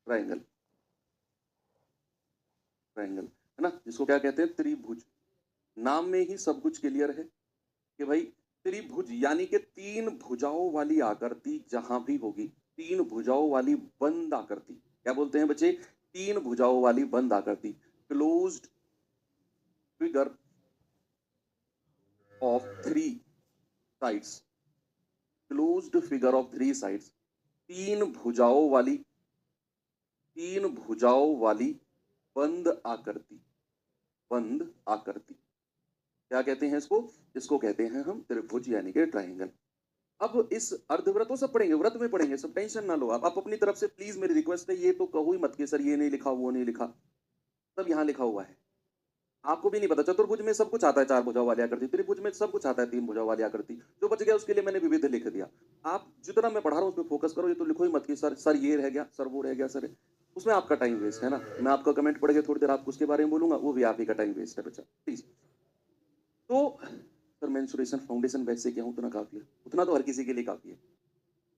Triangle, triangle है ना, जिसको क्या कहते हैं, त्रिभुज। नाम में ही सब कुछ क्लियर है कि भाई त्रिभुज यानी कि तीन भुजाओं वाली आकृति जहां भी होगी, तीन भुजाओं वाली बंद आकृति, क्या बोलते हैं बच्चे, तीन भुजाओं वाली बंद आकृति, closed figure of three sides, closed figure of three sides, तीन भुजाओं वाली, तीन भुजाओं वाली बंद आकृति, बंद आकृति, क्या कहते हैं इसको, इसको कहते हैं हम त्रिभुज यानी कि ट्राइंगल। अब इस अर्धवृत, सब पढ़ेंगे, व्रत में पढ़ेंगे, सब टेंशन ना लो आप अपनी तरफ से प्लीज, मेरी रिक्वेस्ट है, ये तो कहो ही मत कि सर ये नहीं लिखा वो नहीं लिखा, सब यहाँ लिखा हुआ है। आपको भी नहीं पता, चतुर्भुज में सब कुछ आता है, चार भुजाओं वाली आकृति, त्रिभुज में सब कुछ आता है, तीन भुजाओं वाली आकृति, जो बच गया उसके लिए मैंने विविध लिख दिया। आप जितना मैं पढ़ा रहा हूँ उसमें फोकस करो, ये तो लिखो ही मत कि सर ये रह गया, सर वो रह गया, सर उसमें आपका टाइम वेस्ट है ना। मैं आपका कमेंट पढ़ के थोड़ी देर आपको उसके बारे में बोलूंगा, वो भी आप ही का टाइम वेस्ट है बच्चा, प्लीज। तो सर मेंसुरेशन फाउंडेशन बैच से क्या उतना काफी है, उतना तो हर किसी के लिए काफी है।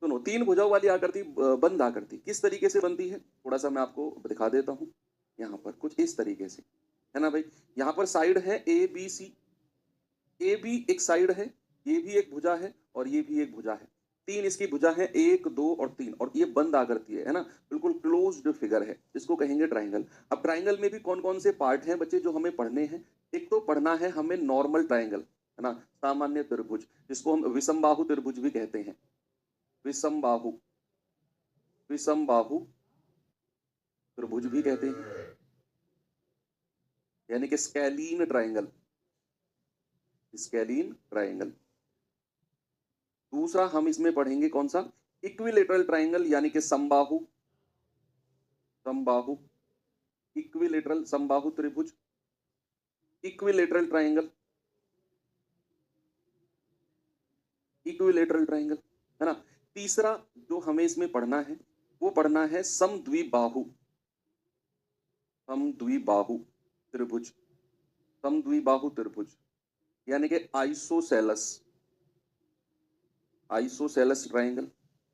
सुनो, तीन भुजाओं वाली आकृति, बंद आकृति किस तरीके से बनती है, थोड़ा सा मैं आपको दिखा देता हूं। यहाँ पर कुछ इस तरीके से है ना भाई, यहाँ पर साइड है ए बी सी, ए भी एक साइड है, ये भी एक भुजा है और ये भी एक भुजा है, तीन इसकी भुजा है, एक दो और तीन, और ये बंद आकृति है ना, बिल्कुल क्लोज्ड फिगर है, इसको कहेंगे ट्राइंगल। अब ट्राइंगल में भी कौन कौन से पार्ट हैं बच्चे जो हमें पढ़ने हैं, एक तो पढ़ना है हमें नॉर्मल ट्राइंगल, है ना, सामान्य त्रिभुज, जिसको हम विषमबाहु त्रिभुज भी कहते हैं, विषमबाहु, विषमबाहु त्रिभुज भी कहते हैं, यानी कि स्केलीन ट्राइंगल, स्केलीन ट्राइंगल। दूसरा हम इसमें पढ़ेंगे कौन सा, इक्विलेटरल ट्राइंगल, यानी कि समबाहु, समबाहु, इक्विलेटरल समबाहु त्रिभुज, इक्विलेटरल ट्राइंगल, इक्विलेटरल ट्राइंगल, है ना। तीसरा जो हमें इसमें पढ़ना है वो पढ़ना है समद्विबाहु, समद्विबाहु त्रिभुज, समद्विबाहु त्रिभुज, यानी कि आइसोसेलस, आइसोसेलस ट्राइंगल।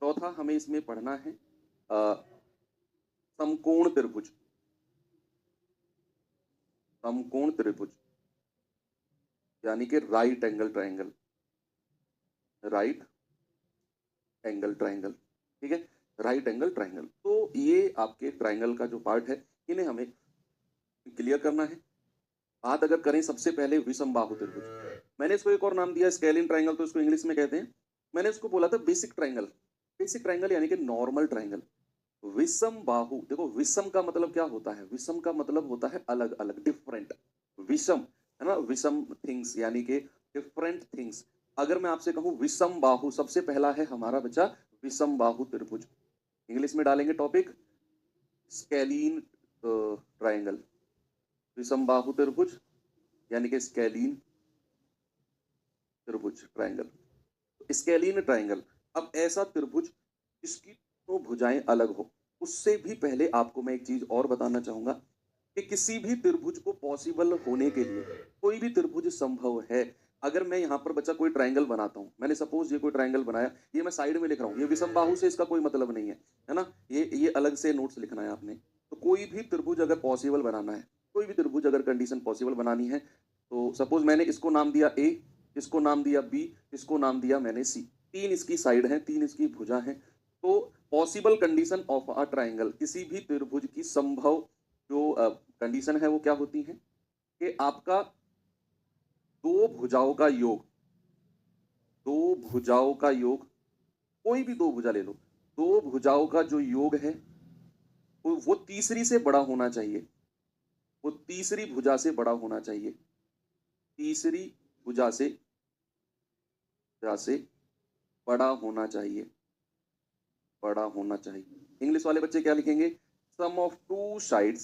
चौथा हमें इसमें पढ़ना है समकोण त्रिभुज, समकोण त्रिभुज, यानी कि right angle triangle, right angle triangle, ठीक है, राइट एंगल ट्राइंगल। तो ये आपके ट्राइंगल का जो पार्ट है, इन्हें हमें क्लियर करना है। बात अगर करें सबसे पहले विषमबाहु त्रिभुज, मैंने इसको एक और नाम दिया स्केलिन ट्राइंगल, तो इसको इंग्लिश में कहते हैं, मैंने इसको बोला था बेसिक ट्राइंगल, बेसिक ट्राइंगल यानी कि नॉर्मल ट्राइंगल। विषम बाहु, देखो विषम का मतलब क्या होता है, विषम का मतलब होता है अलग अलग, डिफरेंट, विषम है ना, विषम थिंग्स यानी कि डिफरेंट थिंग्स। अगर मैं आपसे कहूं विषम बाहु, सबसे पहला है हमारा बच्चा विषम बाहु त्रिभुज, इंग्लिश में डालेंगे टॉपिक स्केलीन ट्राइंगल, विषम बाहु त्रिभुज यानी कि स्केलीन त्रिभुज ट्राइंगल, स्केलीन ट्राइंगल। अब ऐसा त्रिभुज जिसकी तो भुजाएं अलग हो, उससे भी पहले आपको मैं एक चीज और बताना चाहूंगा कि किसी भी त्रिभुज को पॉसिबल होने के लिए, कोई भी त्रिभुज संभव है। अगर मैं यहाँ पर बच्चा कोई ट्राइंगल बनाता हूँ, मैंने सपोज ये कोई ट्राइंगल बनाया, ये मैं साइड में लिख रहा हूँ, ये विषम बाहु से इसका कोई मतलब नहीं है ना, ये अलग से नोट्स लिखना है आपने। तो कोई भी त्रिभुज अगर पॉसिबल बनाना है, कोई भी त्रिभुज अगर कंडीशन पॉसिबल बनानी है, तो सपोज मैंने इसको नाम दिया ए, इसको नाम दिया बी, इसको नाम दिया मैंने सी, तीन इसकी साइड है, तीन इसकी भुजा है। तो possible condition of a triangle, किसी भी त्रिभुज की संभव जो कंडीशन है वो क्या होती है कि आपका दो भुजाओं का योग, दो भुजाओं का योग, कोई भी दो भुजा ले लो, दो भुजाओं का जो योग है वो तीसरी से बड़ा होना चाहिए, वो तीसरी भुजा से बड़ा होना चाहिए, तीसरी भुजा से बड़ा होना चाहिए, बड़ा होना चाहिए। इंग्लिश वाले बच्चे क्या लिखेंगे, sum of two sides,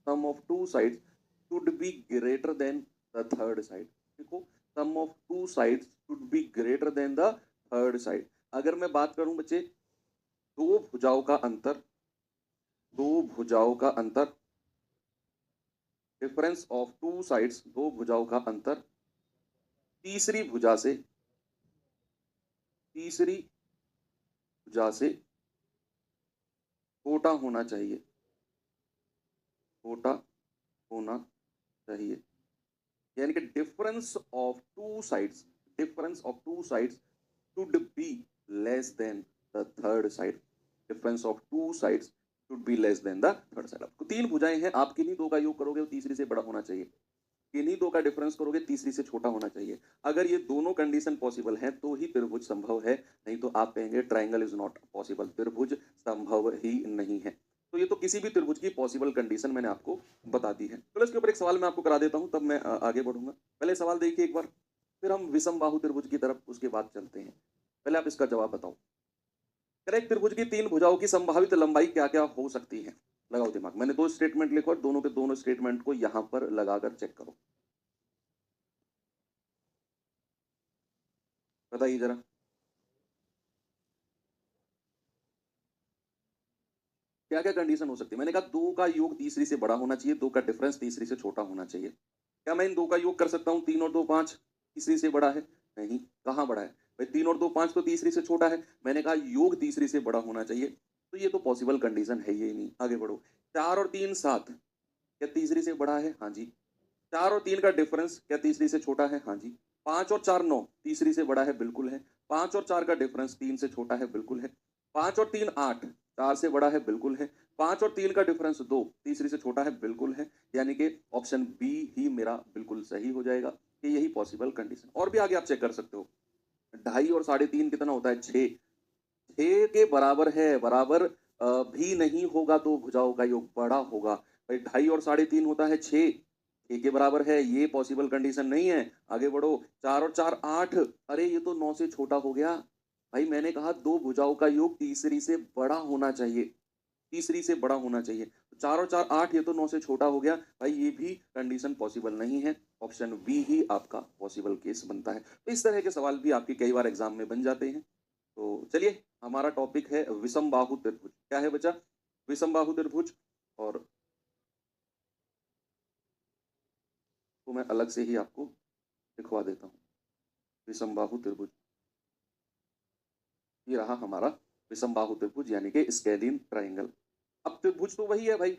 sum of two sides should be greater than the third side. देखो, sum of two sides should be greater than the third side. अगर मैं बात करूं बच्चे, दो भुजाओं का अंतर, दो भुजाओं का अंतर, डिफरेंस ऑफ टू साइड्स, दो भुजाओं का अंतर तीसरी भुजा से, तीसरी भुजा से छोटा होना चाहिए, छोटा होना चाहिए, यानी कि difference of two sides should be less than the third side. Difference of two sides should be less than the third side. आपको तीन भुजाएं हैं, आप किन्हीं दो का योग करोगे तो तीसरी से बड़ा होना चाहिए, किन्हीं दो का डिफरेंस करोगे तीसरी से छोटा होना चाहिए। अगर ये दोनों कंडीशन पॉसिबल है तो ही त्रिभुज संभव है, नहीं तो आप कहेंगे ट्राइंगल इज नॉट पॉसिबल, त्रिभुज संभव ही नहीं है। तो ये तो किसी भी त्रिभुज की पॉसिबल कंडीशन मैंने आपको बता दी है। चलो इसके ऊपर एक सवाल मैं आपको करा देता हूं, तब मैं आगे बढ़ूंगा। पहले सवाल देखिए एक बार, फिर हम विषम बाहु त्रिभुज की तरफ उसके बाद चलते हैं। पहले आप इसका जवाब बताओ। करेक्ट, त्रिभुज की तीन भुजाओं की संभावित लंबाई क्या क्या हो सकती है? लगाओ दिमाग। मैंने दो स्टेटमेंट लिखो और दोनों के दोनों स्टेटमेंट को यहां पर लगाकर चेक करो, बताइए जरा। क्या क्या कंडीशन हो सकती है? मैंने कहा दो का योग तीसरी से बड़ा होना चाहिए, दो का डिफरेंस तीसरी से छोटा होना चाहिए। क्या मैं इन दो का योग कर सकता हूं? 3 और 2 5 तीसरी से बड़ा है? नहीं। कहां बड़ा है भाई? 3 और 2 5 तो तीसरी से छोटा है। मैंने कहा योग तीसरी से बड़ा होना चाहिए, तो ये तो पॉसिबल कंडीशन है ही नहीं। आगे बढ़ो। 4 और 3 7, क्या तीसरी से बड़ा है? हाँ जी। 4 और 3 का डिफरेंस क्या तीसरी से छोटा है? हाँ जी। 5 और 4 9, तीसरी से बड़ा है? बिल्कुल है। 5 और 4 का डिफरेंस 3 से छोटा है? बिल्कुल है। 5 और 3 8, 4 से बड़ा है? बिल्कुल है। 5 और 3 का डिफरेंस 2, तीसरी से छोटा है? बिल्कुल है। यानी कि ऑप्शन बी ही मेरा बिल्कुल सही हो जाएगा कि यही पॉसिबल कंडीशन। और भी आगे आप चेक कर सकते हो। 2.5 और 3.5 कितना होता है? 6। 6 के बराबर है, बराबर भी नहीं होगा तो भुजाओं का योग बड़ा होगा। भाई 2.5 और 3.5 होता है 6, 6 के बराबर है, ये पॉसिबल कंडीशन नहीं है। आगे बढ़ो। 4 और 4 8, अरे ये तो 9 से छोटा हो गया। भाई मैंने कहा दो भुजाओं का योग तीसरी से बड़ा होना चाहिए, तीसरी से बड़ा होना चाहिए। तो 4 और 4 8, ये तो 9 से छोटा हो गया। भाई ये भी कंडीशन पॉसिबल नहीं है, ऑप्शन बी ही आपका पॉसिबल केस बनता है। तो इस तरह के सवाल भी आपके कई बार एग्जाम में बन जाते हैं। तो चलिए, हमारा टॉपिक है विषम बाहु त्रिभुज। क्या है बच्चा? विषम बाहु त्रिभुज। और तो मैं अलग से ही आपको लिखवा देता हूँ। विषम बाहु त्रिभुज, ये रहा हमारा विषम बाहु त्रिभुज, यानी कि स्केलिन ट्राइंगल। अब त्रिभुज तो वही है भाई,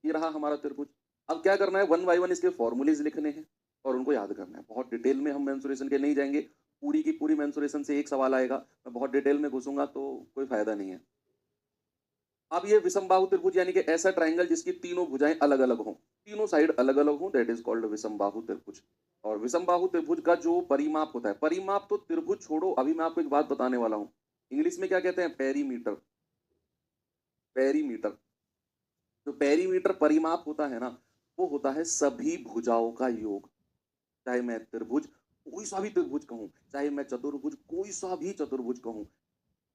ये रहा हमारा त्रिभुज। अब क्या करना है? 1 बाय 1 इसके फॉर्मूलेज लिखने हैं और उनको याद करना है। बहुत डिटेल में हम मेंसुरेशन के नहीं जाएंगे, पूरी की पूरी मेंसुरेशन से एक सवाल आएगा, मैं बहुत डिटेल में घुसूंगा तो कोई फायदा नहीं है। अब ये विषम बाहु त्रिभुज यानी कि ऐसा ट्राइंगल जिसकी तीनों भुजाएं अलग अलग हों, तीनों साइड अलग अलग हों, दैट इज कॉल्ड विषम बाहु त्रिभुज। और विषम बाहु त्रिभुज का जो परिमाप होता है, परिमाप तो त्रिभुज छोड़ो, अभी मैं आपको एक बात बताने वाला हूं। इंग्लिश में क्या कहते हैं? पेरीमीटर। पेरीमीटर, जो पेरीमीटर परिमाप होता है ना, वो होता है सभी भुजाओं का योग। चाहे मैं त्रिभुज कोई सा भी त्रिभुज कहूं, चाहे मैं चतुर्भुज कोई सा भी चतुर्भुज कहूं,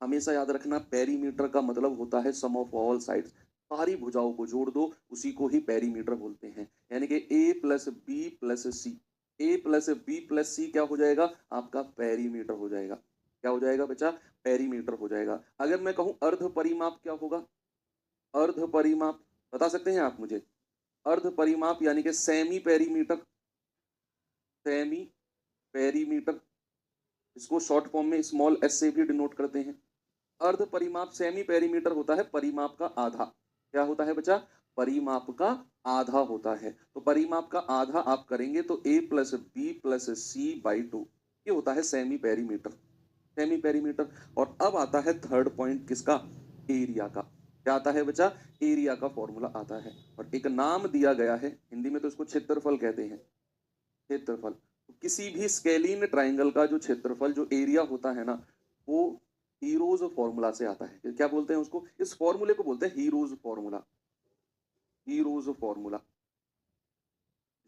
हमेशा याद रखना पेरीमीटर का मतलब होता है सम ऑफ ऑल साइड्स। सारी भुजाओं को जोड़ दो, उसी को ही पेरीमीटर बोलते हैं। यानी कि ए प्लस बी प्लस सी, ए प्लस बी प्लस सी क्या हो जाएगा? आपका पेरीमीटर हो जाएगा। क्या हो जाएगा बच्चा? पेरीमीटर हो जाएगा। अगर मैं कहूं अर्ध परिमाप क्या होगा? अर्ध परिमाप बता सकते हैं आप मुझे? अर्ध परिमाप यानी कि सेमी पेरीमीटर, सेमी पेरीमीटर, इसको शॉर्ट फॉर्म में स्मॉल एस से भी डिनोट करते हैं। अर्ध परिमाप सेमी पेरीमीटर होता है परिमाप का आधा। क्या होता है बच्चा? परिमाप का आधा होता है। तो परिमाप का आधा आप करेंगे तो a plus b plus c by 2, ये होता है सेमी पेरीमीटर। Semi perimeter. और अब आता है थर्ड पॉइंट, किसका? एरिया का। क्या आता है बच्चा? एरिया का फॉर्मूला आता है, और एक नाम दिया गया है, हिंदी में तो इसको क्षेत्रफल कहते हैं। क्षेत्रफल। तो किसी भी स्केलिन ट्राइंगल का जो क्षेत्रफल, जो एरिया होता है ना, वो हीरोज फॉर्मूला से आता है। क्या बोलते हैं उसको? इस फॉर्मूले को बोलते हैं heroes formula. Heroes formula.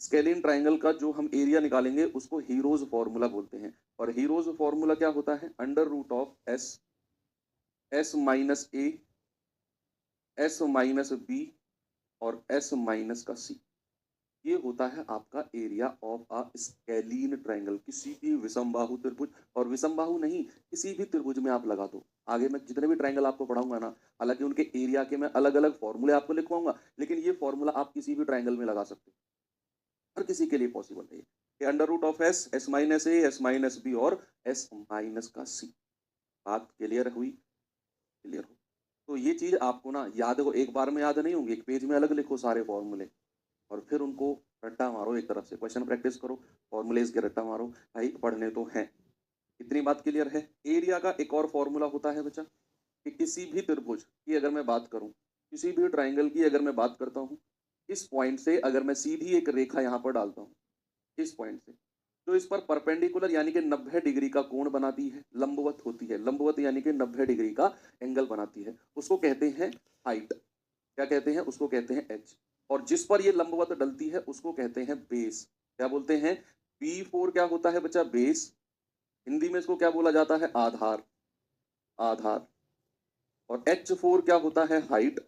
Scalene triangle का जो हम एरिया निकालेंगे उसको हीरोज फॉर्मूला बोलते हैं। और हीरोज फॉर्मूला क्या होता है? Under root of S, S minus A, S minus B और एस माइनस का सी, ये होता है आपका area of a scalene triangle, किसी भी विषमबाहु त्रिभुज। और विषमबाहु नहीं, किसी भी त्रिभुज में आप लगा दो। आगे मैं जितने भी ट्राइंगल आपको पढ़ाऊंगा ना, हालांकि उनके एरिया के मैं अलग अलग फॉर्मूले आपको लिखवाऊंगा, लेकिन ये फॉर्मूला आप किसी भी ट्राइंगल में लगा सकते हो। हर किसी के लिए पॉसिबल है ये। Under root of S, S minus A, S minus B और एस माइनस का सी। बात क्लियर हुई? क्लियर हो? तो ये चीज आपको ना याद हो, एक बार में याद नहीं होंगे, एक पेज में अलग लिखो सारे फॉर्मूले। और फिर उनको रट्टा मारो, एक तरफ से क्वेश्चन प्रैक्टिस करो, फॉर्मूलेज के रट्टा मारो, भाई पढ़ने तो हैं। इतनी बात क्लियर है। एरिया का एक और फॉर्मूला होता है बच्चा कि किसी भी त्रिभुज की अगर मैं बात करूं, किसी भी ट्राइंगल की अगर मैं बात करता हूं, इस पॉइंट से अगर मैं सीधी एक रेखा यहां पर डालता हूं, इस पॉइंट से, तो इस पर परपेंडिकुलर यानी कि 90 डिग्री का कोण बनाती है, लंबवत होती है, लंबवत यानी कि 90 डिग्री का एंगल बनाती है, उसको कहते हैं हाइट। क्या कहते हैं? उसको कहते हैं एच। और जिस पर ये लंबवत डलती है उसको कहते हैं बेस। क्या बोलते हैं? B4 क्या होता है बच्चा? बेस। हिंदी में इसको क्या बोला जाता है? आधार। आधार। और H4 क्या होता है? हाइट।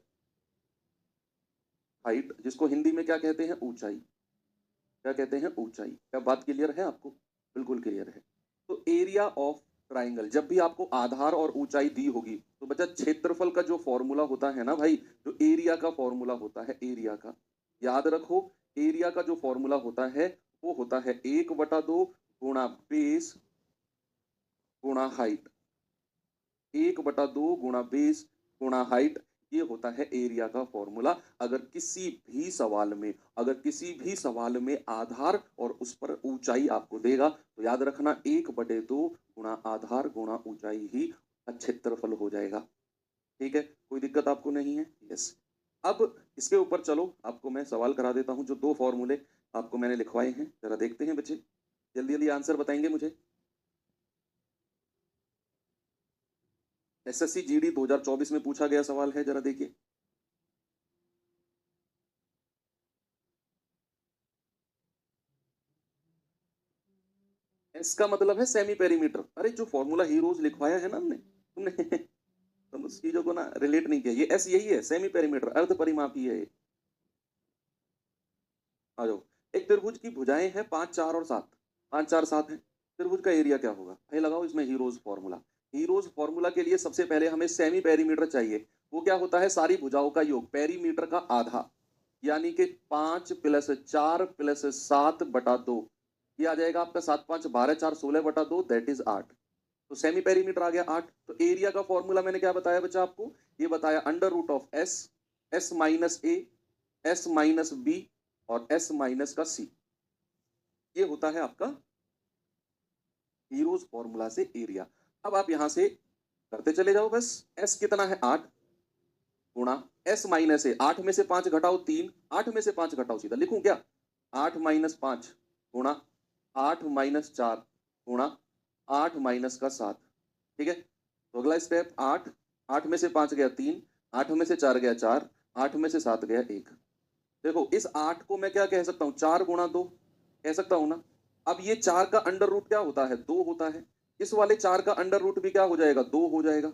हाइट, जिसको हिंदी में क्या कहते हैं? ऊंचाई। क्या कहते हैं? ऊंचाई। क्या बात क्लियर है आपको? बिल्कुल क्लियर है। तो एरिया ऑफ ट्राइंगल, जब भी आपको आधार और ऊंचाई दी होगी तो बच्चा क्षेत्रफल का जो फॉर्मूला होता है ना भाई, जो एरिया का फॉर्मूला होता है, एरिया का याद रखो। एरिया का जो फॉर्मूला होता है वो होता है 1/2 गुणा बेस गुणा हाइट। 1/2 गुणा बेस गुणा हाइट, ये होता है एरिया का फॉर्मूला। अगर किसी भी सवाल में, अगर किसी भी सवाल में आधार और उस पर ऊंचाई आपको देगा तो याद रखना 1/2 गुणा आधार गुणा ऊंचाई ही क्षेत्रफल हो जाएगा। ठीक है, कोई दिक्कत आपको नहीं है? यस। अब इसके ऊपर चलो, आपको मैं सवाल करा देता हूं। जो दो फॉर्मूले आपको मैंने लिखवाए हैं, जरा देखते हैं बच्चे, जल्दी जल्दी आंसर बताएंगे मुझे। एसएससी जीडी 2024 में पूछा गया सवाल है, जरा देखिए। एस का मतलब है सेमी पेरीमीटर। अरे जो फॉर्मूला हीरोज लिखवाया है ना हमने, तुमने तुम उस चीजों को ना रिलेट नहीं किया। ये एस यही है, सेमी पेरीमीटर, अर्ध परिमापी है ये। आ जाओ। एक त्रिभुज की भुजाएं हैं 5, 4 और 7। 5, 4, 7 है। त्रिभुज का एरिया क्या होगा भाई? लगाओ इसमें हीरोज फॉर्मूला। हीरोज फॉर्मूला के लिए सबसे पहले हमें सेमी पेरीमीटर चाहिए। वो क्या होता है? सारी भुजाओं का योग, पेरीमीटर का आधा, यानी कि 5 + 4 + 7/2। ये आ जाएगा आपका 7, 5, 12, 4, 16/2, दैट इज 8। तो सेमी पेरीमीटर आ गया 8। तो एरिया का फॉर्मूला मैंने क्या बताया बच्चा आपको? ये बताया √(S), S-A, S-B और S-C। ये होता है आपका हीरोज फॉर्मूला से एरिया। अब आप यहां से करते चले जाओ बस। S कितना है? 8 गुणा S-A, 8 में से 5 घटाओ 3, 8 में से 5 घटाओ, सीधा लिखूं क्या? 8 - 5 गुणा 8 - 4 गुणा 8 - 7। ठीक है, तो अगला स्टेप 8, 8 में से 5 गया 3, 8 में से 4 गया 4, 8 में से 7 गया 1। देखो इस 8 को मैं क्या कह सकता हूं? 4 गुणा 2 कह सकता हूं ना। अब ये 4 का अंडर रूट क्या होता है? 2 होता है। इस वाले 4 का अंडर रूट भी क्या हो जाएगा? 2 हो जाएगा।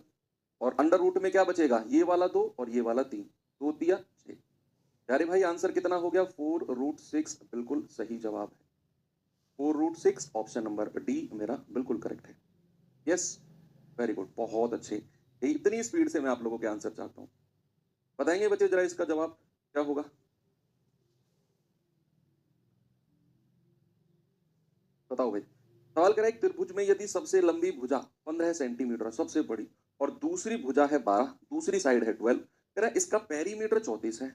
और अंडर रूट में क्या बचेगा? ये वाला 2 और ये वाला 3। 2 दिया 6। प्यारे भाई आंसर कितना हो गया? 4√6 बिल्कुल सही जवाब है। 4√6 ऑप्शन नंबर डी मेरा बिल्कुल करेक्ट है। यस, वेरी गुड, बहुत अच्छे। ये इतनी स्पीड से मैं आप लोगों के आंसर चाहता हूं। बताएंगे बच्चे जरा इसका जवाब क्या होगा? बताओ भाई। सवाल करा एक त्रिभुज में यदि सबसे लंबी भुजा 15 सेंटीमीटर सबसे बड़ी और दूसरी भुजा है 12, दूसरी साइड है 12, कह इसका पेरीमीटर 34 है।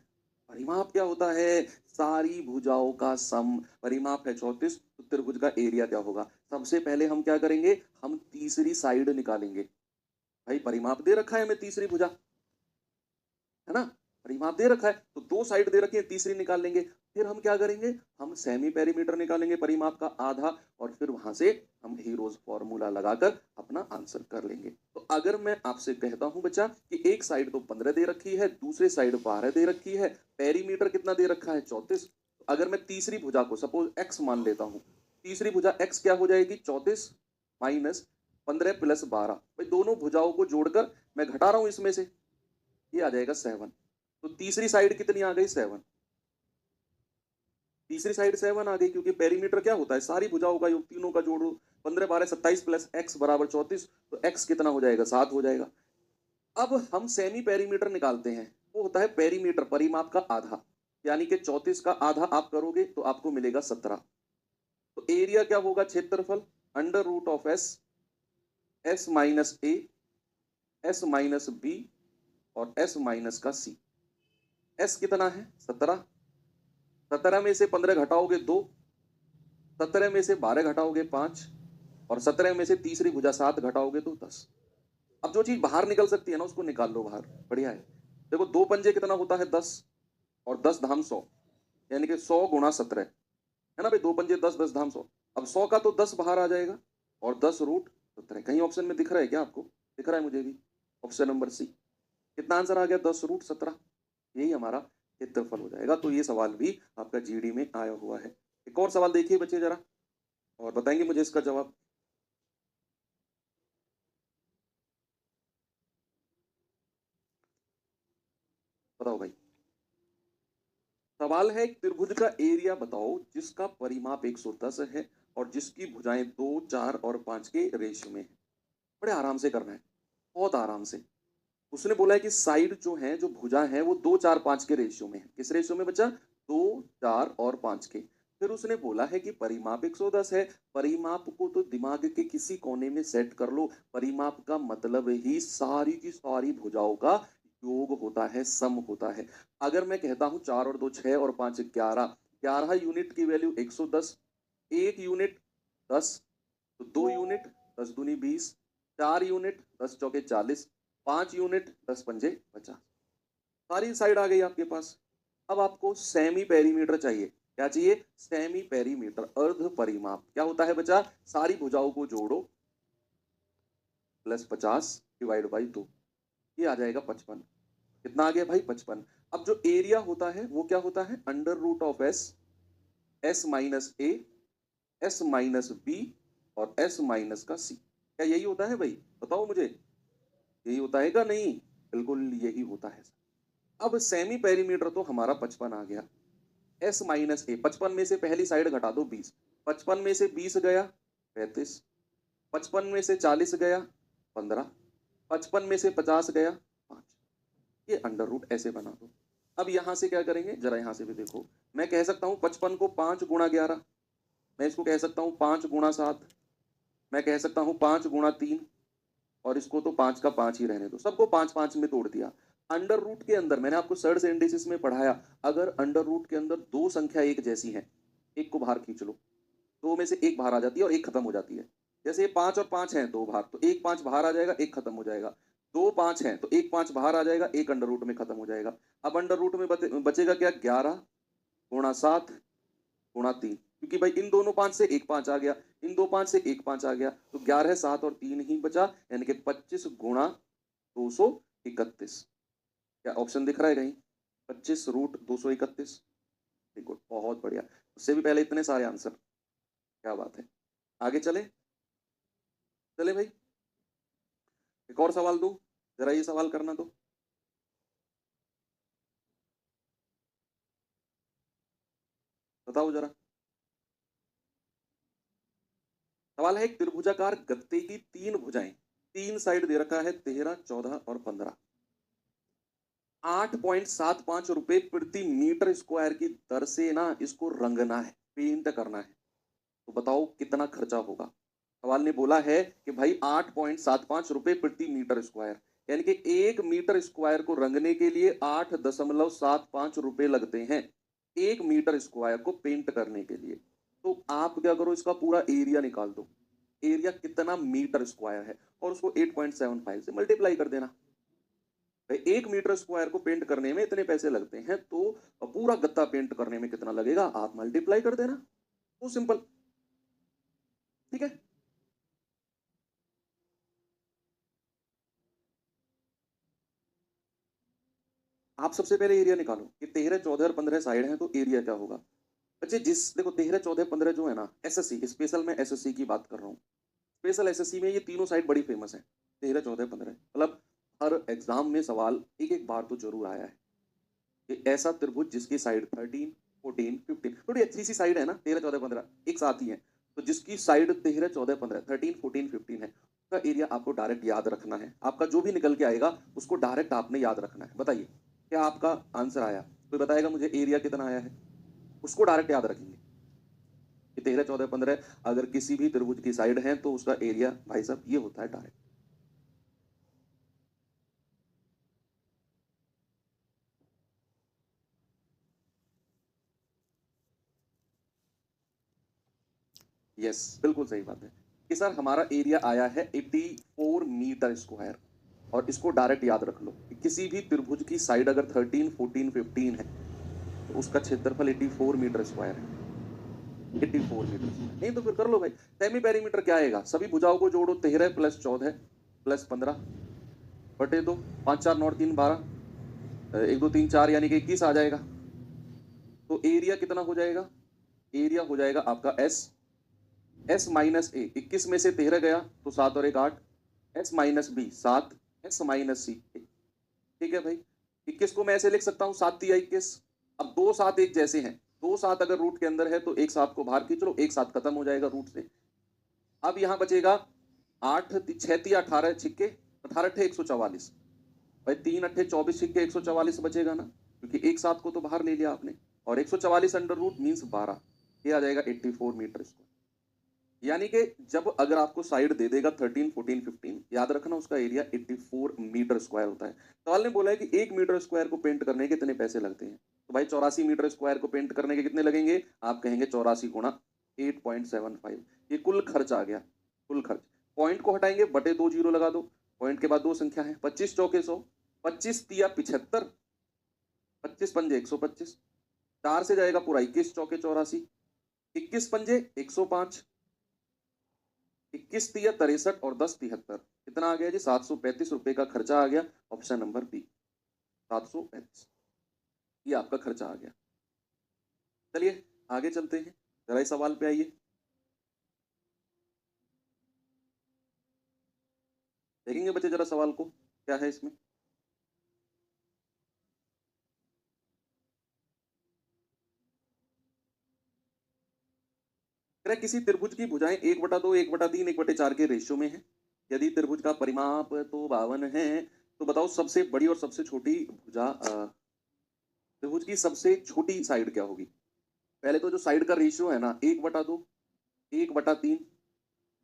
परिमाप क्या होता है? सारी भुजाओं का सम। परिमाप है 34, तो त्रिभुज का एरिया क्या होगा? सबसे पहले हम क्या करेंगे? हम तीसरी साइड निकालेंगे। भाई परिमाप दे रखा है हमें तीसरी भुजा, है ना? परिमाप दे रखा है तो दो साइड दे रखी है, तीसरी निकाल लेंगे। फिर हम क्या करेंगे? हम सेमी पेरीमीटर निकालेंगे, परिमाप का आधा, और फिर वहां से हम हीरोज फॉर्मूला लगाकर अपना आंसर कर लेंगे। तो अगर मैं आपसे कहता हूं बच्चा कि एक साइड तो 15 दे रखी है, दूसरी साइड 12 दे रखी है, पेरीमीटर कितना दे रखा है? 34। अगर मैं तीसरी भुजा को सपोज एक्स मान लेता हूं, तीसरी भुजा एक्स क्या हो जाएगी? 34 माइनस 15 + 12। भाई दोनों भुजाओं को जोड़कर मैं घटा रहा हूं इसमें से, ये आ जाएगा 7। तो तीसरी साइड कितनी आ गई? 7। तीसरी साइड 7 आ गई, क्योंकि पेरीमीटर क्या होता है? सारी भुजाओं का योग, तीनों का जोड़ो। 15, 12, 27 + x = 34। तो x कितना हो जाएगा? 7 हो जाएगा। अब हम सेमी पेरीमीटर निकालते हैं। वो होता है पेरीमीटर, परिमाप का आधा, यानी कि 34 का आधा आप करोगे तो आपको मिलेगा 17। तो एरिया क्या होगा? क्षेत्रफल √(S), S-A, S-B और S- का C। S कितना है? 17। 17 में से 15 घटाओगे 2, 17 में से 12 घटाओगे 5, और 17 में से तीसरी भुजा 7 घटाओगे तो 10। अब जो चीज बाहर निकल सकती है ना उसको निकाल लो बाहर, बढ़िया है। देखो 2 पंजे कितना होता है 10, और 10 धाम 100, यानी कि 100 गुणा 17, है ना भाई, 2 पंजे 10, 10 धाम 100। अब 100 का तो 10 बाहर आ जाएगा, और 10 रूट 17। कहीं ऑप्शन में दिख रहा है क्या आपको? दिख रहा है मुझे भी, ऑप्शन नंबर सी। कितना आंसर आ गया? 10 रूट 17। यही हमारा क्षेत्रफल हो जाएगा। तो ये सवाल भी आपका जीडी में आया हुआ है। एक और सवाल देखिए बच्चे जरा, और बताएंगे मुझे इसका जवाब। बताओ भाई। सवाल है, एक त्रिभुज का एरिया बताओ जिसका परिमाप 110 है और जिसकी भुजाएं 2, 4 और 5 के रेशियो में है। बड़े आराम से करना है, बहुत आराम से। उसने बोला है कि साइड जो है, जो भुजा है, वो 2, 4, 5 के रेशियो में है। किस रेशियो में बच्चा? 2, 4 और 5 के। फिर उसने बोला है कि परिमाप 110 है। परिमाप को तो दिमाग के किसी कोने में सेट कर लो। परिमाप का मतलब ही सारी की सारी भुजाओं का योग होता है, सम होता है। अगर मैं कहता हूं 4 और 2 6 और 5 11, 11 यूनिट की वैल्यू 110, 1 यूनिट 10, तो 2 यूनिट 10 दूनी 20, 4 यूनिट 10 चौके 40, 5 यूनिट 10 पंजे 50। सारी साइड आ गई आपके पास। अब आपको सेमी पेरीमीटर चाहिए। क्या चाहिए? सेमी पेरीमीटर, अर्ध परिमाप। क्या होता है बच्चा? सारी भुजाओं को जोड़ो प्लस 50 डिवाइड बाई 2, ये आ जाएगा 55। कितना आ गया भाई? 55। अब जो एरिया होता है वो क्या होता है? Under root of S, S minus A, S minus B और एस माइनस का सी। क्या यही होता है भाई? बताओ मुझे, यही होता है क्या? नहीं, बिल्कुल यही होता है। अब सेमी पेरीमीटर तो हमारा 55 आ गया। एस माइनस ए, 55 में से पहली साइड घटा दो 20, 55 में से 20 गया 35, 55 में से 40 गया 15, 55 में से 50 गया 5। ये अंडर रूट ऐसे बना दो। अब यहां से क्या करेंगे, जरा यहां से भी देखो। मैं कह सकता हूं 55 को 5 गुणा 11, मैं इसको कह सकता हूं 5 गुणा 7, मैं कह सकता हूं 5 गुणा 3, और इसको तो 5 का 5 ही रहने दो। सबको 5 5 में तोड़ दिया। अंडर रूट के अंदर मैंने आपको सर्ड सिंडेसिस में पढ़ाया, अगर अंडर रूट के अंदर दो संख्या एक जैसी है, एक को बाहर खींच लो, दो में से एक बाहर आ जाती है और एक खत्म हो जाती है। जैसे ये 5 और 5 है दो बाहर, तो एक 5 बाहर आ जाएगा, एक खत्म हो जाएगा। दो 5 है तो एक 5 बाहर आ जाएगा, एक अंडर रूट में खत्म हो जाएगा। अब अंडर रूट में बचेगा क्या? 11 गुणा 7 गुणा 3, क्योंकि भाई इन दोनों 5 से एक 5 आ गया, इन दो 5 से एक 5 आ गया, तो 11 7 और 3 ही बचा, यानी कि 25 गुणा 231। क्या ऑप्शन दिख रहा है कहीं? 25 रूट 231। गुड, बहुत बढ़िया। उससे भी पहले इतने सारे आंसर, क्या बात है। आगे चले, चले भाई। एक और सवाल दो, जरा ये सवाल करना तो। बताओ जरा। सवाल है, एक त्रिभुजाकार गत्ते की तीन भुजाएं, तीन साइड दे रखा है 13, 14 और 15। 8.75 रुपए प्रति मीटर स्क्वायर की दर से ना इसको रंगना है, पेंट करना है। तो बताओ कितना खर्चा होगा। सवाल ने बोला है कि भाई 8.75 रुपए प्रति मीटर स्क्वायर, यानी कि 1 मीटर स्क्वायर को रंगने के लिए 8.75 रुपए लगते हैं, 1 मीटर स्क्वायर को पेंट करने के लिए। तो आप क्या करो, इसका पूरा एरिया निकाल दो। एरिया कितना मीटर स्क्वायर है, और उसको 8.75 से मल्टीप्लाई कर देना। 1 मीटर स्क्वायर को पेंट करने में इतने पैसे लगते हैं, तो पूरा गत्ता पेंट करने में कितना लगेगा आप मल्टीप्लाई कर देना। तो सिंपल, ठीक है। आप सबसे पहले एरिया निकालो कि 13, 14 और 15 साइड हैं, तो एरिया क्या होगा। बच्चे जिस देखो 13, 14, 15 जो है ना, एसएससी स्पेशल, में एसएससी की बात कर रहा हूँ। स्पेशल एसएससी में ये तीनों साइड बड़ी फेमस है, 13, 14, 15। मतलब हर एग्जाम में सवाल एक एक बार तो जरूर आया है कि ऐसा त्रिभुज जिसकी साइड 13, 14, 15, थोड़ी अच्छी सी साइड है ना, 13, 14, 15 एक साथ ही है, तो जिसकी साइड 13, 14, 15, 13, 14, 15 है, उसका एरिया आपको डायरेक्ट याद रखना है। आपका जो भी निकल के आएगा उसको डायरेक्ट आपने याद रखना है। बताइए क्या आपका आंसर आया? कोई बताएगा मुझे एरिया कितना आया है? उसको डायरेक्ट याद रखेंगे कि 13, 14, 15 अगर किसी भी त्रिभुज की साइड है तो उसका एरिया भाई साहब ये होता है डायरेक्ट। यस, बिल्कुल सही बात है कि सर हमारा एरिया आया है 84 मीटर स्क्वायर, और इसको डायरेक्ट याद रख लो कि किसी भी त्रिभुज की साइड अगर 13, 14, 15 है तो उसका क्षेत्रफल 84 मीटर स्क्वायर है। 84 मीटर स्क्वायर, नहीं तो फिर कर लो भाई। सेमी पेरीमीटर क्या आएगा, सभी भुजाओं को जोड़ो, 13 प्लस 14 प्लस 15 बटे 2, 5 4 9 3 12, 1 2 3 4 यानी कि 21 आ जाएगा। तो एरिया कितना हो जाएगा, एरिया हो जाएगा आपका एस माइनस ए, 21 में से 13 गया तो 7 और 1 8, s minus b 7, s minus c. ठीक है भाई, 21 को मैं ऐसे लिख सकता हूं 7 तिया 21। अब 2 7 एक जैसे हैं, 2 7 अगर रूट के अंदर है तो एक 7 को बाहर खींच लो, एक 7 खत्म हो जाएगा रूट से। अब यहां बचेगा 8 6 तिया 18 छिक्के 18 अट्ठे 144, भाई 3 अट्ठे 24 छिक्के 144 बचेगा ना, क्योंकि एक 7 को तो बाहर ले लिया आपने, और 144 अंडर रूट मीन्स 12, ये आ जाएगा 84 मीटर स्क्वायर। यानी कि जब अगर आपको साइड दे देगा 13, 14, 15, याद रखना उसका एरिया 84 मीटर स्क्वायर होता है। सवाल ने बोला है कि 1 मीटर स्क्वायर को पेंट करने के कितने पैसे लगते हैं, तो भाई 84 मीटर स्क्वायर को पेंट करने के कितने लगेंगे, आप कहेंगे 84 गुणा 8.75, ये कुल खर्च आ गया, कुल खर्च। पॉइंट को हटाएंगे, बटे 2 जीरो लगा दो, पॉइंट के बाद 2 संख्या है, 25 चौके 100, 25 तिया 75, 25 पंजे 125, 4 से जाएगा पूरा 21 चौके 84, 21 पंजे 105, 21 तिया 63 और 10 73, कितना आ गया जी, 735 रुपए का खर्चा आ गया। ऑप्शन नंबर बी 735, ये आपका खर्चा आ गया। चलिए आगे चलते हैं, जरा इस सवाल पे आइए, देखेंगे बच्चे जरा सवाल को क्या है इसमें। किसी त्रिभुज की भुजाएं 1/2, 1/3, 1/4 के रेशियो में है। यदि त्रिभुज का परिमाप तो 52 है, तो बताओ सबसे बड़ी और सबसे छोटी भुजा, त्रिभुज की सबसे छोटी साइड क्या होगी। पहले तो जो साइड का रेशियो है ना, 1/2, 1/3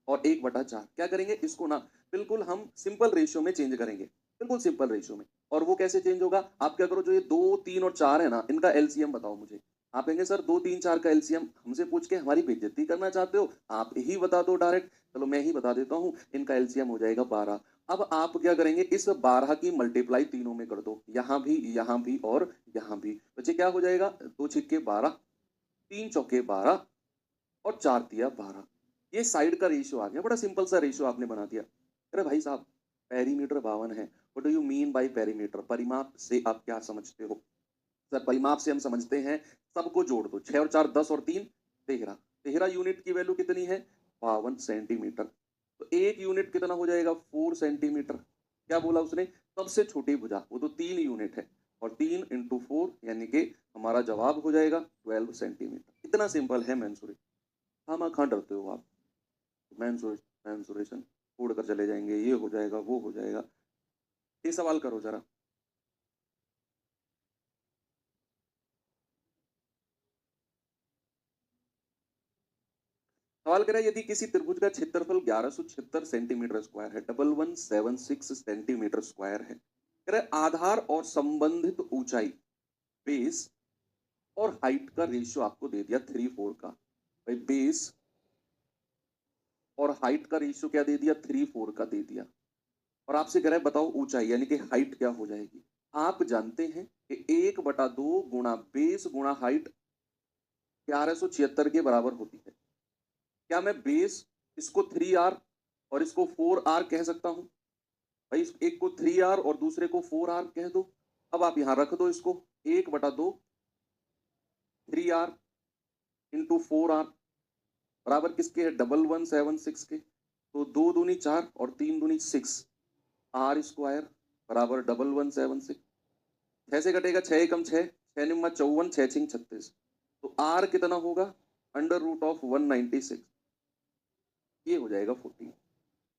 और 1/4, क्या करेंगे इसको ना, बिल्कुल हम सिंपल रेशियो में चेंज करेंगे, बिल्कुल सिंपल रेशियो में। और वो कैसे चेंज होगा, आप क्या करो, जो ये 2 3 और 4 है ना, इनका एलसीएम बताओ मुझे। आप कहेंगे सर 2 3 4 का एलसीएम हमसे पूछ के हमारी बेइज्जती करना चाहते हो, आप ही बता दो डायरेक्ट। चलो मैं ही बता देता हूं, इनका एलसीएम हो जाएगा 12। अब आप क्या करेंगे, इस 12 की मल्टीप्लाई तीनों में कर दो, यहां भी और यहां भी, बच्चे क्या हो जाएगा, 2 छिक्के 12, 3 चौके 12 और 4 तिया 12, ये साइड का रेशियो आ गया। बड़ा सिंपल सा रेशियो आपने बना दिया। अरे भाई साहब, पेरीमीटर 52 है, what do you mean by perimeter, परिमाप से आप क्या समझते हो। सर परिमाप से हम समझते हैं, सबको जोड़ दो, 6 और 4 10 और 3 13, 13 यूनिट की वैल्यू कितनी है, 52 सेंटीमीटर। तो एक यूनिट कितना हो जाएगा, 4 सेंटीमीटर। क्या बोला उसने, सबसे छोटी भुजा, वो तो 3 यूनिट है, और 3 इंटू 4 यानी कि हमारा जवाब हो जाएगा 12 सेंटीमीटर। इतना सिंपल है मैंसुरेशन। हाँ कहाँ डरते हो आप, मैंसुरेशन छोड़ कर चले जाएंगे, ये हो जाएगा वो हो जाएगा। ये सवाल करो जरा। सवाल कह रहा है, यदि किसी त्रिभुज का क्षेत्रफल 1176 सेंटीमीटर स्क्वायर है, 1176 सेंटीमीटर स्क्वायर है, कह रहा है आधार और संबंधित ऊंचाई, बेस और हाइट का रेशियो आपको दे दिया 3 4 का। भाई बेस और हाइट का रेशियो क्या दे दिया, 3 4 का दे दिया। और आपसे कह रहा है बताओ ऊंचाई यानी कि हाइट क्या हो जाएगी। आप जानते हैं कि 1/2 गुणा बेस गुणा हाइट 1176 के बराबर होती है। क्या मैं बेस इसको 3r और इसको 4r कह सकता हूं, भाई एक को 3r और दूसरे को 4r कह दो। अब आप यहां रख दो इसको, 1/2 3r इंटू 4r बराबर किसके है, 1176 के। तो 2 दूनी 4 और 3 दूनी 6, आर स्क्वायर बराबर 1176। 6 से कटेगा 6 एकम 6, 6 निम्मा 54, 6 छिंग 36। तो आर कितना होगा, अंडर रूट ऑफ 196, ये हो जाएगा 14।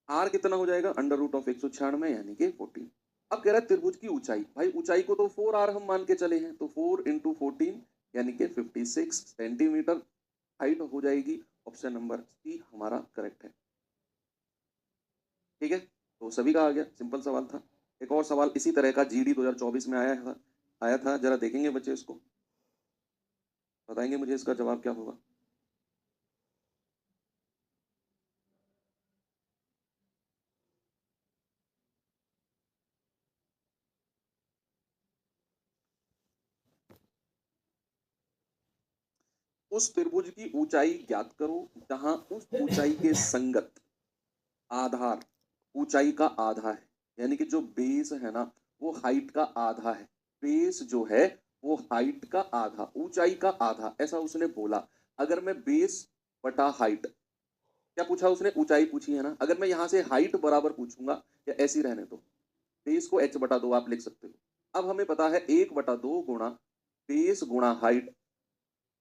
आर कितना हो जाएगा, अंडर रूट ऑफ 196 यानी कि 14। अब कह रहा है त्रिभुज की ऊंचाई, भाई ऊंचाई को तो 4r हम मान के चले हैं, तो 4 इंटू 14 यानी कि 56 सेंटीमीटर हाइट हो जाएगी। ऑप्शन नंबर सी हमारा करेक्ट है। ठीक है, तो सभी का आ गया, सिंपल सवाल था। एक और सवाल इसी तरह का जीडी 2024 में आया था, जरा देखेंगे बच्चे इसको, बताएंगे मुझे इसका जवाब क्या होगा। उस त्रिभुज की ऊंचाई ज्ञात करो जहां उस ऊंचाई के संगत आधार ऊंचाई का आधा है। यानी कि जो बेस है ना वो हाइट का आधा है। बेस जो है वो हाइट का आधा, ऊंचाई का आधा, ऐसा उसने बोला। अगर मैं बेस बटा हाइट, क्या पूछा उसने? ऊंचाई पूछी है ना। अगर मैं यहां से हाइट बराबर पूछूंगा या ऐसी रहने दो, बेस को एच बटा दो आप लिख सकते हो। अब हमें पता है 1/2 गुणा बेस गुणा हाइट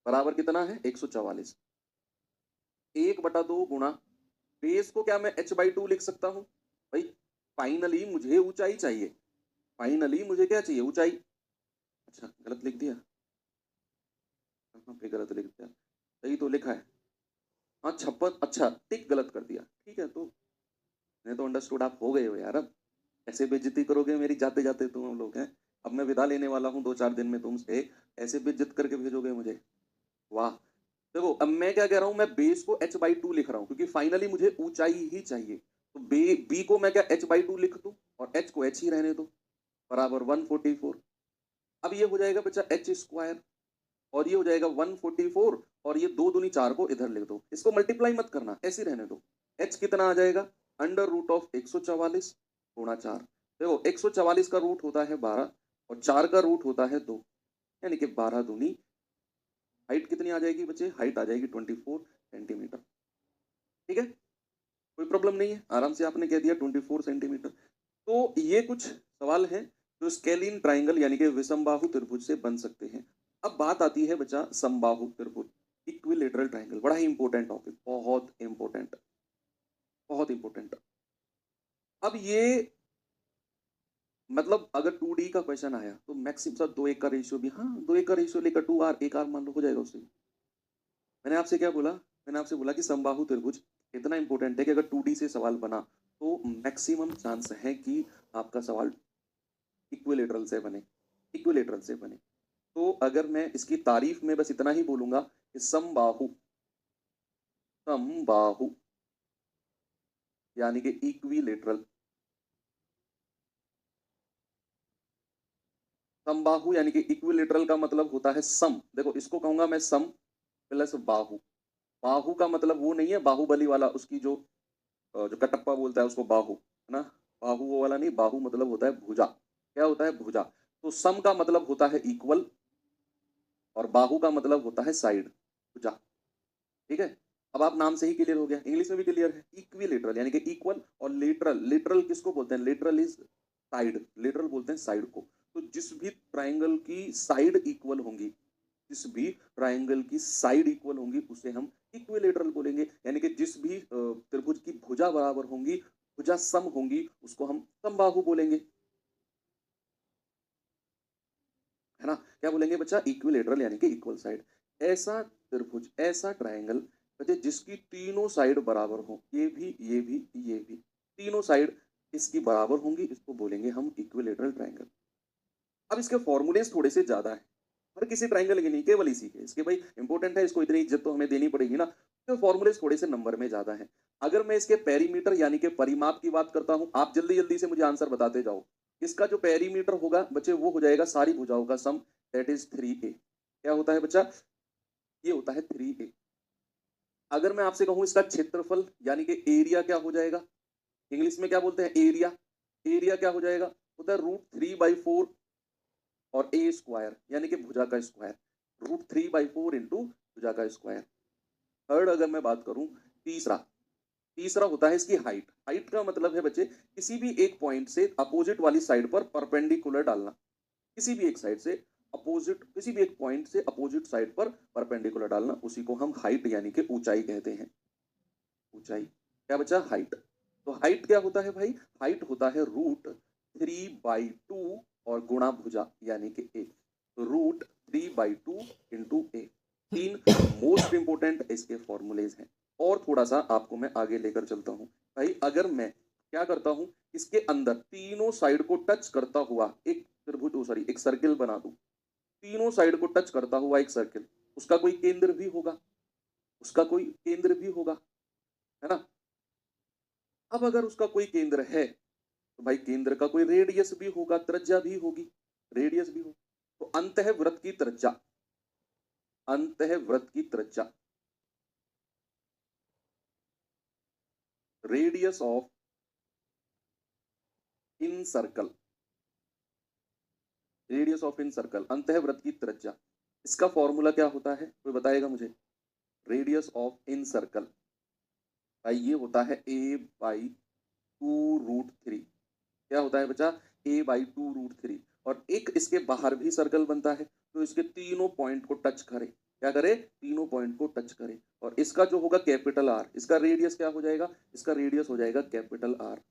बराबर कितना है? 144। 1/2 गुणा बेस को क्या मैं h/2 लिख सकता हूं भाई? फाइनली मुझे ऊंचाई चाहिए, फाइनली मुझे क्या चाहिए? ऊंचाई। अच्छा गलत लिख दिया, कहाँ पे गलत लिख दिया? सही तो लिखा है। हाँ 56, अच्छा टिक गलत कर दिया। ठीक है, तो मैं तो अंडरस्टूड आप हो गए हो यार। अब ऐसे बेइज्जती करोगे मेरी जाते जाते तुम हम लोग हैं। अब मैं विदा लेने वाला हूँ 2-4 दिन में तुमसे, ऐसे बेइज्जत करके भेजोगे मुझे? वाह। देखो अब मैं क्या कह रहा हूं, मैं बेस को h/2 लिख रहा हूं क्योंकि फाइनली मुझे ऊंचाई ही चाहिए। तो बी को मैं क्या h/2 लिख दूं और h को h ही रहने दो, बराबर 144। अब ये हो जाएगा बच्चा h स्क्वायर और ये हो जाएगा 144, और ये 2 दूनी 4 को इधर लिख दो, इसको मल्टीप्लाई मत करना, ऐसे रहने दो। h कितना आ जाएगा? √144 गुणा 4। देखो 144 का रूट होता है 12 और 4 का रूट होता है 2, यानी कि 12 दूनी, हाइट कितनी आ जाएगी बच्चे? हाइट आ जाएगी 24 सेंटीमीटर। ठीक है, कोई प्रॉब्लम नहीं है, आराम से आपने कह दिया 24 सेंटीमीटर। तो ये कुछ सवाल हैं जो स्केलिन ट्राइंगल यानी कि विषमबाहु त्रिभुज से बन सकते हैं। अब बात आती है बच्चा समबाहु त्रिभुज, इक्विलेटरल ट्राइंगल। बड़ा ही इंपॉर्टेंट टॉपिक, बहुत इंपॉर्टेंट, बहुत इंपॉर्टेंट। अब ये मतलब अगर 2D का क्वेश्चन आया तो मैक्सिमम सर 2:1 का रेशियो भी, हाँ 2:1 का रेशियो लेकर 2R 1R मान लो, हो जाएगा उससे। मैंने आपसे क्या बोला? मैंने आपसे बोला कि समबाहु त्रिभुज इतना इंपॉर्टेंट है कि अगर 2D से सवाल बना तो मैक्सिमम चांस है कि आपका सवाल इक्विलेटरल से बने, इक्विलेटरल से बने। तो अगर मैं इसकी तारीफ में बस इतना ही बोलूंगा कि समबाहु, समबाहु यानी कि इक्विलेटरल, समबाहु यानी कि इक्विलेटरल का मतलब होता है सम। देखो इसको कहूंगा मैं सम प्लस बाहु। बाहु का मतलब वो नहीं है बाहुबली वाला, उसकी जो जो कटप्पा बोलता है उसको बाहु, है ना? बाहु वो वाला नहीं, बाहु मतलब होता है भुजा। क्या होता है? भुजा। तो सम का मतलब होता है इक्वल और बाहु का मतलब होता है साइड, भुजा। ठीक है, अब आप नाम से ही क्लियर हो गया, इंग्लिश में भी क्लियर है। इक्विलेटरल यानी कि इक्वल, और लेटरल, लेटरल किसको बोलते हैं? लेटरल इज साइड, लेटरल बोलते हैं साइड को। तो जिस भी ट्राइंगल की साइड इक्वल होंगी, जिस भी ट्राइंगल की साइड इक्वल होंगी उसे हम इक्विलेटरल बोलेंगे। यानी कि जिस भी त्रिभुज की भुजा बराबर होंगी, भुजा सम होंगी, उसको हम समबाहु बोलेंगे, है ना? क्या बोलेंगे बच्चा? इक्विलेटरल यानी कि इक्वल साइड। ऐसा त्रिभुज, ऐसा ट्राइंगल बच्चे जिसकी तीनों साइड बराबर हो, ये भी, ये भी, ये भी, तीनों साइड इसकी बराबर होंगी, इसको बोलेंगे हम इक्विलेटरल ट्राइंगल। अब इसके फॉर्मूलेस थोड़े से ज्यादा है, हर किसी ट्राइंगल के नहीं, केवल इसी के। इसके भाई इंपॉर्टेंट है, इसको इतनी इज्जत तो हमें देनी पड़ेगी ना। तो फॉर्मूलेस थोड़े से नंबर में ज्यादा है। अगर मैं इसके पेरीमीटर यानी कि परिमाप की बात करता हूं, आप जल्दी जल्दी से मुझे आंसर बताते जाओ। इसका जो पेरीमीटर होगा बच्चे वो हो जाएगा सारी भुजाओं का सम, दैट इज 3A। क्या होता है बच्चा? ये होता है 3A। अगर मैं आपसे कहूं इसका क्षेत्रफल यानी कि एरिया क्या हो जाएगा? इंग्लिश में क्या बोलते हैं? एरिया। एरिया क्या हो जाएगा? होता है √3/4 और ए स्क्वायर यानी कि भुजा का स्क्वायर, √3/4 इंटू भुजा का स्क्वायर। थर्ड अगर मैं बात करूं, तीसरा, तीसरा होता है इसकी हाइट। हाइट का मतलब है बच्चे किसी भी एक पॉइंट से अपोजिट वाली साइड पर परपेंडिकुलर डालना, किसी भी एक साइड से अपोजिट, किसी भी एक पॉइंट से अपोजिट साइड पर परपेंडिकुलर डालना, उसी को हम हाइट यानी कि ऊंचाई कहते हैं। ऊंचाई क्या बचा? हाइट। तो हाइट क्या होता है भाई? हाइट होता है √3/2 और गुणा भुजा यानी कि ए, √3/2 इंटू ए। तीन मोस्ट इंपोर्टेंट इसके फॉर्मूलेज हैं। और थोड़ा सा आपको मैं आगे लेकर चलता हूं भाई। अगर मैं क्या करता हूं, इसके अंदर तीनों साइड को टच करता हुआ एक त्रिभुज, सॉरी एक सर्किल बना दूं, तीनों साइड को टच करता हुआ एक सर्किल, उसका कोई केंद्र भी होगा, उसका कोई केंद्र भी होगा, है ना? अब अगर उसका कोई केंद्र है तो भाई केंद्र का कोई रेडियस भी होगा, त्रिज्या भी होगी, रेडियस भी हो। तो अंत है वृत्त की त्रिज्या, अंतःवृत्त की त्रिज्या, radius of incircle, radius of incircle, अंतःवृत्त की त्रिज्या, इसका फॉर्मूला क्या होता है, कोई बताएगा मुझे? रेडियस ऑफ इन सर्कल भाई ये होता है a/2√3। क्या होता है बच्चा? a/2√3। और एक इसके बाहर भी सर्कल बनता है, तो इसके तीनों पॉइंट को टच करे, क्या करे? तीनों पॉइंट को टच करे। और इसका जो होगा कैपिटल आर, इसका रेडियस क्या हो जाएगा? इसका रेडियस हो जाएगा कैपिटल आर।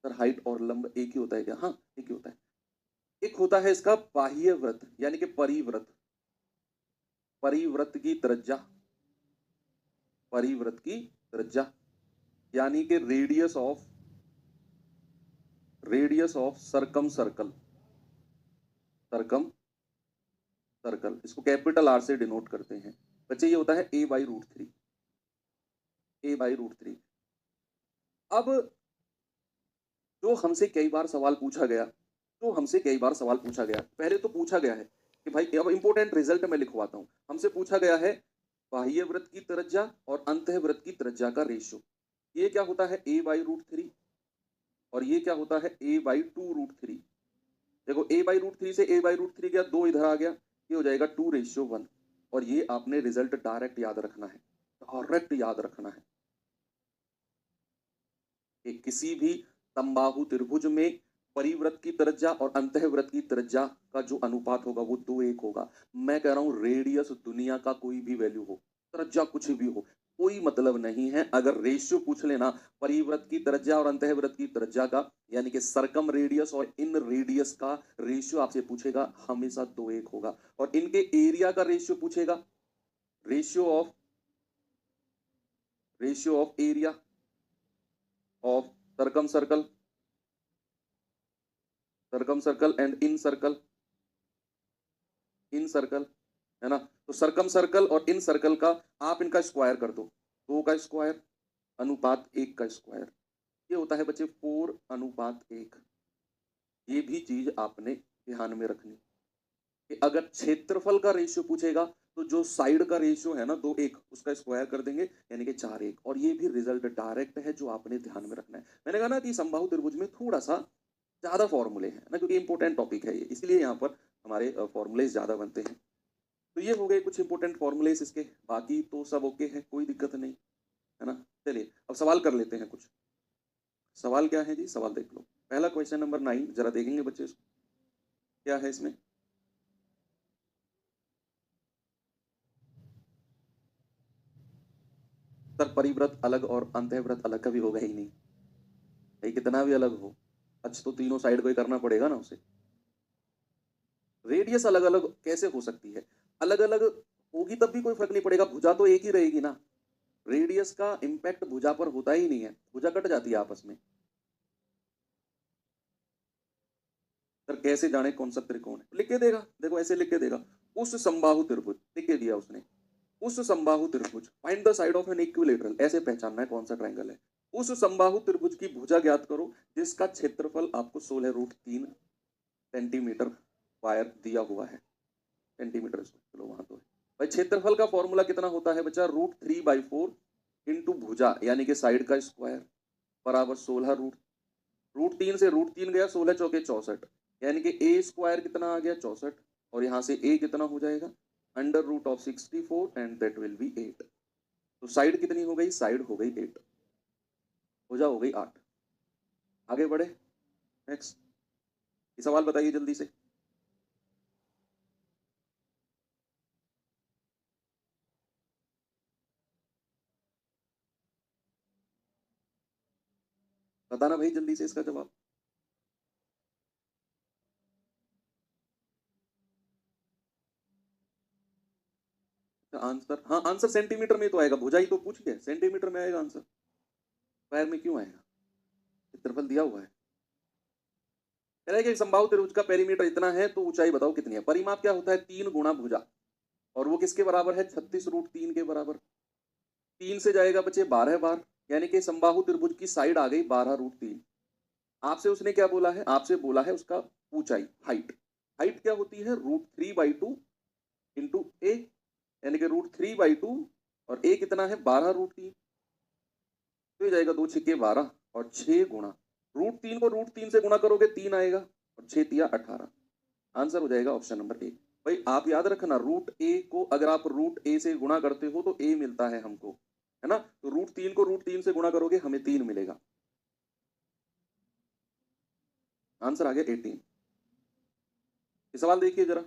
सर हाइट और लंब एक ही होता है क्या? हाँ एक ही होता है। एक होता है इसका बाह्य वृत्त यानी कि परिवृत्त, परिवृत्त की त्रिज्या, परिवृत्त की त्रिज्या यानी कि radius of circumcircle, सरकम circle, इसको कैपिटल आर से डिनोट करते हैं बच्चे। ये होता है a/√3, a/√3। अब जो हमसे कई बार सवाल पूछा गया, तो हमसे कई बार सवाल पूछा गया, पहले तो पूछा गया है कि भाई, अब इंपोर्टेंट रिजल्ट मैं लिखवाता हूं। हमसे पूछा गया है बाह्य वृत्त की त्रिज्या और अंतःवृत्त की त्रिज्या का रेशियो। ये क्या होता है? a/√3 और ये क्या होता है? a/2√3। देखो a/√3 से a/√3 गया, 2 इधर आ गया, ये हो जाएगा 2:1। और ये आपने रिजल्ट डायरेक्ट याद रखना है, डायरेक्ट याद रखना है कि किसी भी समबाहु त्रिभुज में परिवृत्त की त्रिज्या और अंतःवृत्त की त्रिज्या का जो अनुपात होगा वो 2:1 होगा। मैं कह रहा हूं रेडियस दुनिया का कोई भी वैल्यू हो, त्रिज्या कुछ भी हो, कोई मतलब नहीं है। अगर रेशियो पूछ लेना परिवृत्त की त्रिज्या और अंतःवृत्त की त्रिज्या का, यानी कि सरकम रेडियस और इन रेडियस का रेशियो आपसे पूछेगा, हमेशा 2:1 होगा। और इनके एरिया का रेशियो पूछेगा, ratio of area of circumcircle, circumcircle and incircle, incircle, है ना? तो सरकम सर्कल और इन सर्कल का आप इनका स्क्वायर कर दो, 2 का स्क्वायर अनुपात 1 का स्क्वायर, ये होता है बच्चे 4:1। ये भी चीज आपने ध्यान में रखनी कि अगर क्षेत्रफल का रेशियो पूछेगा तो जो साइड का रेशियो है ना 2:1, उसका स्क्वायर कर देंगे यानी कि 4:1। और ये भी रिजल्ट डायरेक्ट है जो आपने ध्यान में रखना है। मैंने कहा ना कि समबाहु त्रिभुज में थोड़ा सा ज्यादा फॉर्मूले हैं ना, क्योंकि इंपॉर्टेंट टॉपिक है ये, इसलिए यहाँ पर हमारे फॉर्मूले ज्यादा बनते हैं। तो ये हो गए कुछ इंपॉर्टेंट फॉर्मूलेस इसके, बाकी तो सब ओके है, कोई दिक्कत नहीं, है ना? चलिए अब सवाल कर लेते हैं कुछ। सवाल क्या है जी? सवाल देख लो। पहला क्वेश्चन नंबर 9, जरा देखेंगे बच्चे इसको, क्या है इसमें? सर परिव्रत अलग और अंतःव्रत अलग कभी होगा ही नहीं भाई, कितना भी अलग हो, अच्छा तो तीनों साइड को ही करना पड़ेगा ना उसे। रेडियस अलग अलग कैसे हो सकती है? अलग अलग होगी तब भी कोई फर्क नहीं पड़ेगा, भुजा तो एक ही रहेगी ना। रेडियस का इंपैक्ट भुजा पर होता ही नहीं है, भुजा कट जाती है आपस में। सर कैसे जाने कौन सा त्रिकोण है? लिख के देगा, देखो ऐसे लिख के देगा, उस समबाहु त्रिभुज, लिख के दिया उसने, उस समबाहु त्रिभुज, find the side of an equilateral, ऐसे पहचानना है कौन सा ट्रायंगल है। उस समबाहु त्रिभुज की भुजा ज्ञात करो जिसका क्षेत्रफल आपको 16√3 सेंटीमीटर स्क्वायर दिया हुआ है, सेंटीमीटर स्क्वायर, चलो वहां तो है भाई। क्षेत्रफल का फॉर्मूला कितना होता है बच्चा? √3/4 इंटू भुजा यानी कि साइड का स्क्वायर बराबर 16 रूट 3 से √3 गया, 16 चौके 64, यानी कि ए स्क्वायर कितना आ गया? 64। और यहां से ए कितना हो जाएगा? √64 एंड दैट विल बी 8। तो साइड कितनी हो गई? साइड हो गई 8, भुजा हो गई 8। आगे बढ़े, नेक्स्ट ये सवाल बताइए जल्दी से। बताना भाई जल्दी से इसका जवाब। आंसर, हाँ आंसर सेंटीमीटर में तो आएगा, भुजाई तो पूछ गए, सेंटीमीटर में आएगा आंसर, स्क्वायर में क्यों आएगा? क्षेत्रफल दिया हुआ है। कह रहा है कि समबाहु त्रिभुज का पेरीमीटर इतना है तो ऊंचाई बताओ कितनी है। परिमाप क्या होता है? 3 गुणा भुजा, और वो किसके बराबर है? 36√3 के बराबर। 3 से जाएगा बच्चे 12 बार, यानी कि समबाहु त्रिभुज की साइड आ गई 12√3। आपसे उसने क्या बोला है? आपसे बोला है उसका ऊंचाई, हाइट। हाइट क्या होती है? √3/2 इंटू ए, यानी कि √3/2 और a कितना है 12√3, तो ये जाएगा 2 छक्के 12 और 6 गुणा √3 को √3 से गुणा करोगे 3 आएगा और 6 तिया 18। आंसर हो जाएगा ऑप्शन नंबर 1। भाई आप याद रखना √a को अगर आप √a से गुणा करते हो तो a मिलता है हमको, है ना, तो √3 को √3 से गुणा करोगे हमें 3 मिलेगा। आंसर आ गया 18। ये सवाल देखिए जरा,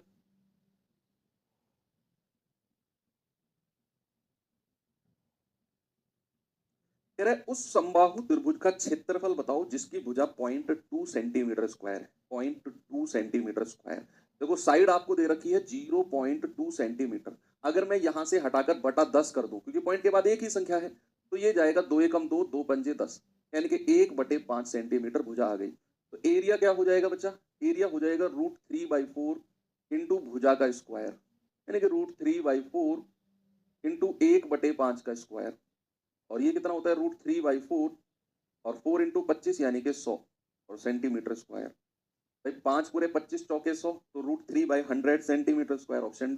कह रहा है उस समबाहु त्रिभुज का क्षेत्रफल बताओ जिसकी भुजा 0.2 सेंटीमीटर स्क्वायर है। 0.2 सेंटीमीटर स्क्वायर, देखो साइड आपको दे रखी है 0.2 सेंटीमीटर। अगर मैं यहां से हटाकर बटा 10 कर दूं, क्योंकि पॉइंट के बाद एक ही संख्या है, तो ये जाएगा 2 एकम 2, 2 पंजे 10, यानी कि 1/5 सेंटीमीटर भुजा आ गई। तो एरिया क्या हो जाएगा बच्चा, एरिया हो जाएगा √3/4 इंटू भुजा का स्क्वायर, यानी कि √3/4 इंटू 1/5 का स्क्वायर, और ये कितना होता है √3/4 और 4 इंटू 25 यानी कि 100 और सेंटीमीटर स्क्वायर। भाई 5 पूरे 25 चौके 100, तो √3/100 सेंटीमीटर स्क्वायर, ऑप्शन